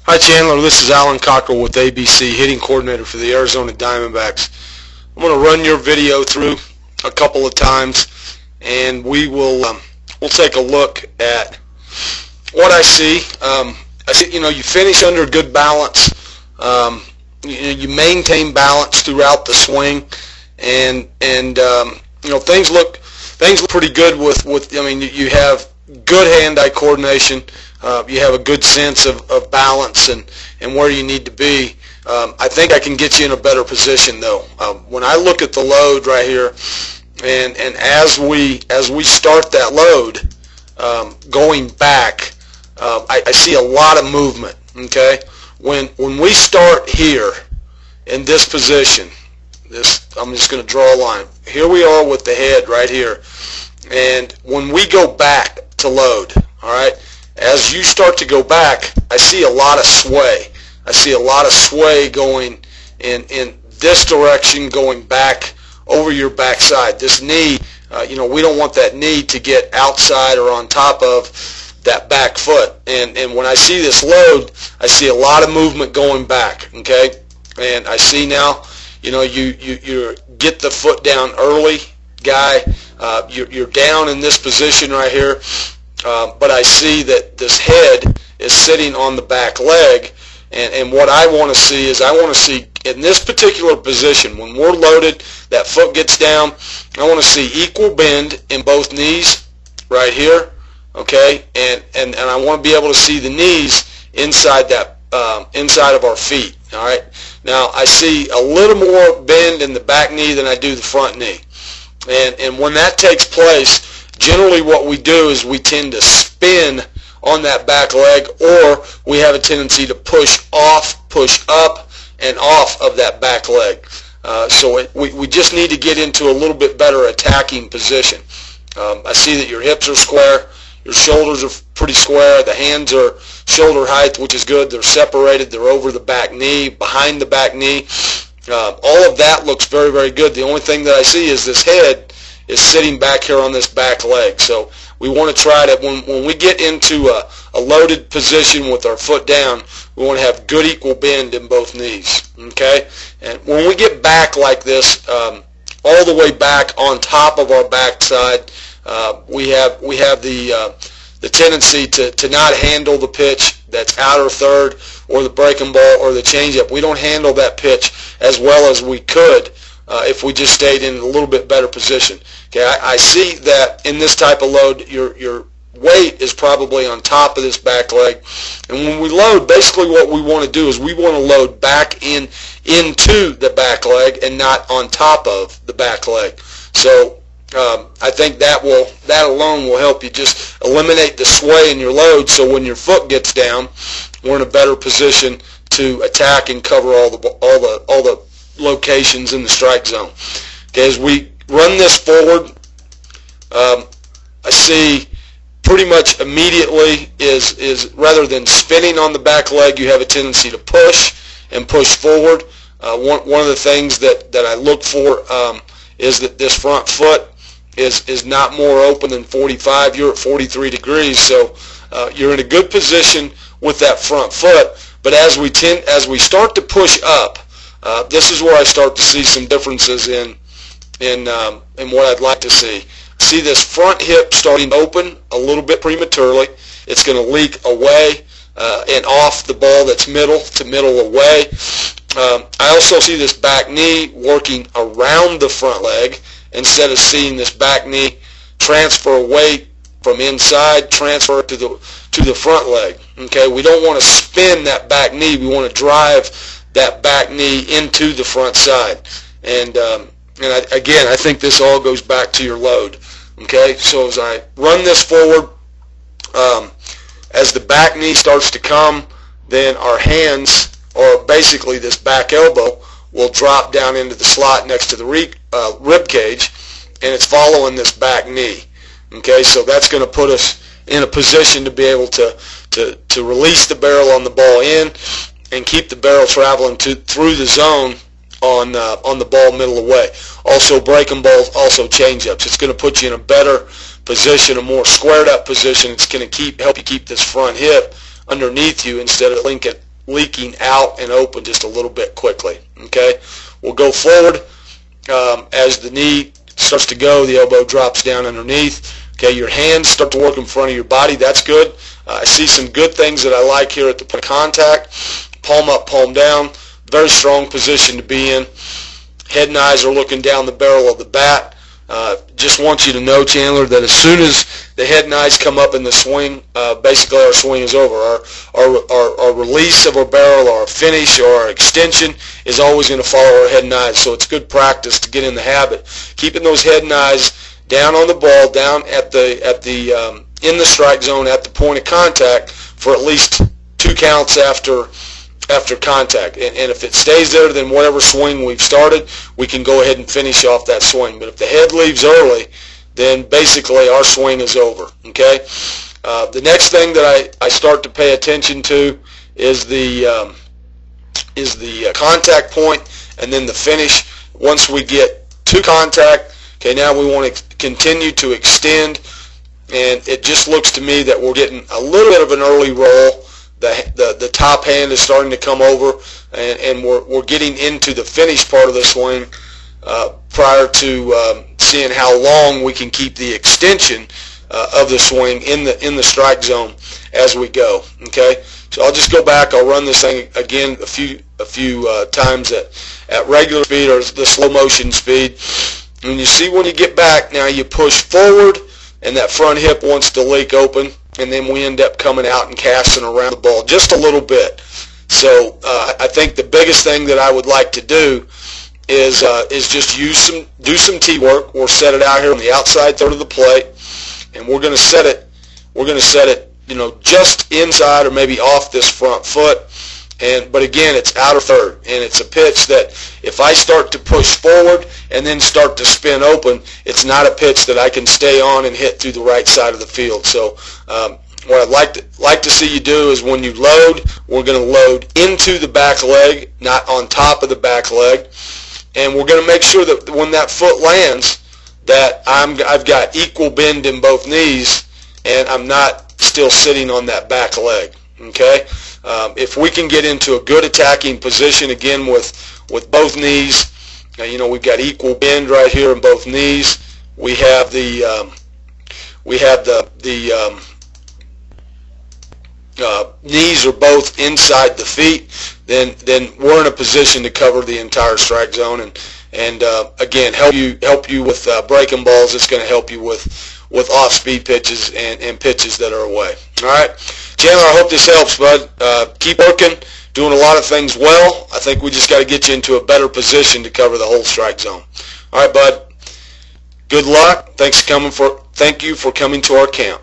Hi Chandler, this is Alan Cockrell with ABC, hitting coordinator for the Arizona Diamondbacks. I'm going to run your video through a couple of times, and we'll take a look at what I see. I see, you finish under good balance. You maintain balance throughout the swing, and things look pretty good with you have good hand-eye coordination. You have a good sense of balance and where you need to be. I think I can get you in a better position though. When I look at the load right here, and as we start that load going back, I see a lot of movement. Okay, when we start here in this position, I'm just going to draw a line. Here we are with the head right here, and when we go back to load, all right. As you start to go back, I see a lot of sway. I see a lot of sway going in this direction, going back over your backside. This knee, we don't want that knee to get outside or on top of that back foot. And when I see this load, I see a lot of movement going back. Okay, and I see now, you get the foot down early, guy. You're down in this position right here. But I see that this head is sitting on the back leg, and what I want to see is in this particular position, when we're loaded, that foot gets down, I want to see equal bend in both knees right here, okay, and I want to be able to see the knees inside that inside of our feet. All right, now I see a little more bend in the back knee than I do the front knee, and when that takes place, generally what we do is we tend to spin on that back leg, or we have a tendency to push up and off of that back leg. So we just need to get into a little bit better attacking position. I see that your hips are square, your shoulders are pretty square, the hands are shoulder height, which is good. They're separated, they're over the back knee, behind the back knee. All of that looks very, very good. The only thing that I see is this head is sitting back here on this back leg. So we want to try to, when we get into a loaded position with our foot down, we want to have good equal bend in both knees. Okay? And when we get back like this, all the way back on top of our backside, we have the tendency to not handle the pitch that's outer third, or the breaking ball, or the changeup. We don't handle that pitch as well as we could if we just stayed in a little bit better position. Okay, I see that in this type of load, your weight is probably on top of this back leg, and when we load, basically what we want to do is we want to load back into the back leg and not on top of the back leg. So I think that alone will help you just eliminate the sway in your load. So when your foot gets down, we're in a better position to attack and cover all the locations in the strike zone. Okay, as we run this forward, I see pretty much immediately is rather than spinning on the back leg, you have a tendency to push and push forward. One of the things that I look for is that this front foot is not more open than 45. You're at 43 degrees, so you're in a good position with that front foot. But as we start to push up, this is where I start to see some differences in what I'd like to see. See this front hip starting to open a little bit prematurely. It's going to leak away and off the ball that's middle to middle away. I also see this back knee working around the front leg instead of seeing this back knee transfer weight from inside, transfer to the front leg. Okay, we don't want to spin that back knee. We want to drive that back knee into the front side. And again, I think this all goes back to your load. Okay, so as I run this forward, as the back knee starts to come, then our hands, or basically this back elbow, will drop down into the slot next to the rib cage, and it's following this back knee. Okay, so that's going to put us in a position to be able to release the barrel on the ball in and keep the barrel traveling through the zone on the ball middle away. Also breaking balls, also changeups. It's going to put you in a better position, a more squared up position. It's going to help you keep this front hip underneath you instead of leaking out and open just a little bit quickly. Okay, we'll go forward. As the knee starts to go, the elbow drops down underneath. Okay, your hands start to work in front of your body. That's good. I see some good things that I like here at the point of contact. Palm up, palm down. Very strong position to be in. Head and eyes are looking down the barrel of the bat. Just want you to know, Chandler, that as soon as the head and eyes come up in the swing, basically our swing is over. Our release of our barrel, our finish, or our extension is always going to follow our head and eyes. So it's good practice to get in the habit, keeping those head and eyes down on the ball, down at the in the strike zone at the point of contact for at least 2 counts after contact. And if it stays there, then whatever swing we've started, we can go ahead and finish off that swing. But if the head leaves early, then basically our swing is over. Okay. The next thing that I start to pay attention to is the contact point, and then the finish. Once we get to contact, okay, now we want to continue to extend, and it just looks to me that we're getting a little bit of an early roll. The top hand is starting to come over, and we're getting into the finish part of the swing prior to seeing how long we can keep the extension of the swing in the strike zone as we go. Okay, so I'll just go back. I'll run this thing again a few times at regular speed or the slow motion speed. And you see when you get back, now you push forward, and that front hip wants to leak open, and then we end up coming out and casting around the ball just a little bit. So I think the biggest thing that I would like to do is just do some tee work. We'll set it out here on the outside third of the plate, and we're going to set it. We're going to set it, just inside or maybe off this front foot. But again, it's outer third, and it's a pitch that if I start to push forward and then start to spin open, it's not a pitch that I can stay on and hit through the right side of the field. So what I'd like to see you do is when you load, we're going to load into the back leg, not on top of the back leg, and we're going to make sure that when that foot lands, that I've got equal bend in both knees, and I'm not still sitting on that back leg. Okay. If we can get into a good attacking position again with both knees, we've got equal bend right here in both knees. We have the knees are both inside the feet. Then we're in a position to cover the entire strike zone, and again help you with breaking balls. It's going to help you with off-speed pitches and pitches that are away. All right, Chandler, I hope this helps, bud. Keep working, doing a lot of things well. I think we just got to get you into a better position to cover the whole strike zone. All right, bud. Good luck. Thank you for coming to our camp.